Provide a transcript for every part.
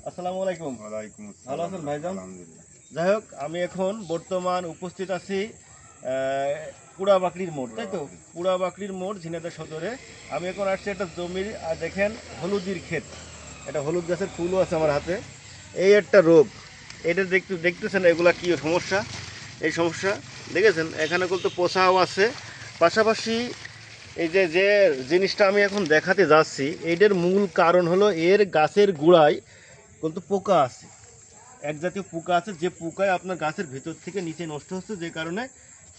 আসসালামু আলাইকুম। ওয়ালাইকুম ভালো আসসালাম। আছেন ভাইজান? আলহামদুলিল্লাহ। যাই হোক, আমি এখন বর্তমান উপস্থিত আছি পুড়াবাকড়ির মোড়, তাই তো? পুড়াবাকড়ির মোড়, ঝিনাইদহ সদরে। আমি এখন আসছি একটা জমির, দেখেন হলুদির ক্ষেত। একটা হলুদ গাছের ফুলও আছে আমার হাতে। এই একটা রোগ, এটা দেখতেছেন এগুলা কি সমস্যা? এই সমস্যা দেখেছেন, এখানে কিন্তু পোষাও আছে। পাশাপাশি এই যে যে জিনিসটা আমি এখন দেখাতে যাচ্ছি, এইটার মূল কারণ হলো এর গাছের গোড়ায় কিন্তু পোকা আছে। এক জাতীয় পোকা আছে, যে পোকায় আপনার গাছের ভিতর থেকে নিচে নষ্ট হচ্ছে, যে কারণে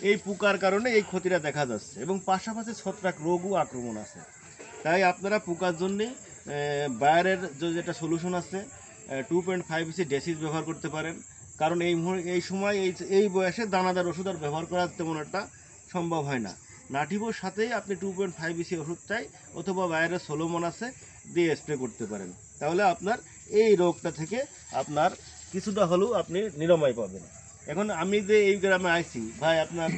এই পোকার কারণে এই ক্ষতিটা দেখা যাচ্ছে। এবং পাশাপাশি ছত্রাক রোগও আক্রমণ আছে। তাই আপনারা পোকার জন্যে বায়ারের যেটা সলিউশন আছে, 2.5 ডেসিস ব্যবহার করতে পারেন। কারণ এই সময় এই বয়সে দানাদার ওষুধ আর ব্যবহার করা তেমন একটা সম্ভব হয় না। নাটিভোর সাথেই আপনি 2.5 ওষুধটাই অথবা বায়ারের সোলোমন আছে দিয়ে স্প্রে করতে পারেন। তাহলে আপনার এই রোগটা থেকে আপনার কিছুটা হলেও আপনি নিরাময় পাবেন। এখন আমি যে এই গ্রামে আইছি ভাই, আপনার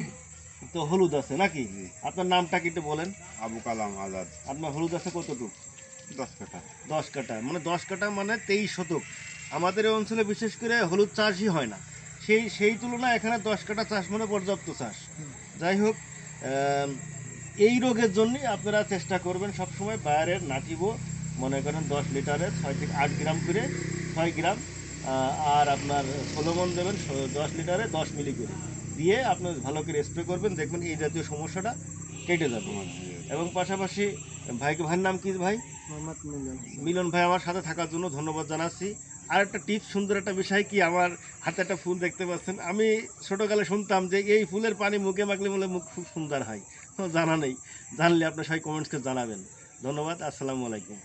তো হলুদ আছে নাকি? আপনার নামটা কি একটু বলেন? আবু কালাম আজাদ। আপনার হলুদ আছে কতটুকু? 10 কাঠা। 10 কাঠা, মানে 10 কাঠা মানে 23 শতক। আমাদের এই অঞ্চলে বিশেষ করে হলুদ চাষই হয় না। সেই তুলনায় এখানে 10 কাঠা চাষ মানে পর্যাপ্ত চাষ। যাই হোক, আম, এই রোগের জন্যই আপনারা চেষ্টা করবেন সবসময় বায়ারের নাটিভো, মনে করেন 10 লিটারে 6 থেকে 8 গ্রাম করে, 6 গ্রাম। আর আপনার সোলোমন দেবেন 10 লিটারে 10 মিলি করে দিয়ে আপনি ভালো করে স্প্রে করবেন, দেখবেন এই জাতীয় সমস্যাটা কেটে যাবে। এবং পাশাপাশি ভাইয়ের নাম কি ভাই? মিলন ভাই, আমার সাথে থাকার জন্য ধন্যবাদ জানাচ্ছি। আর একটা টিপস, সুন্দর একটা বিষয় কি, আমার হাতে একটা ফুল দেখতে পাচ্ছেন। আমি ছোটোকালে শুনতাম যে এই ফুলের পানি মুখে মাখলে বলে মুখ খুব সুন্দর হয়। তো জানা নেই, জানলে আপনার সবাই কমেন্টসকে জানাবেন। ধন্যবাদ, আসসালামু আলাইকুম।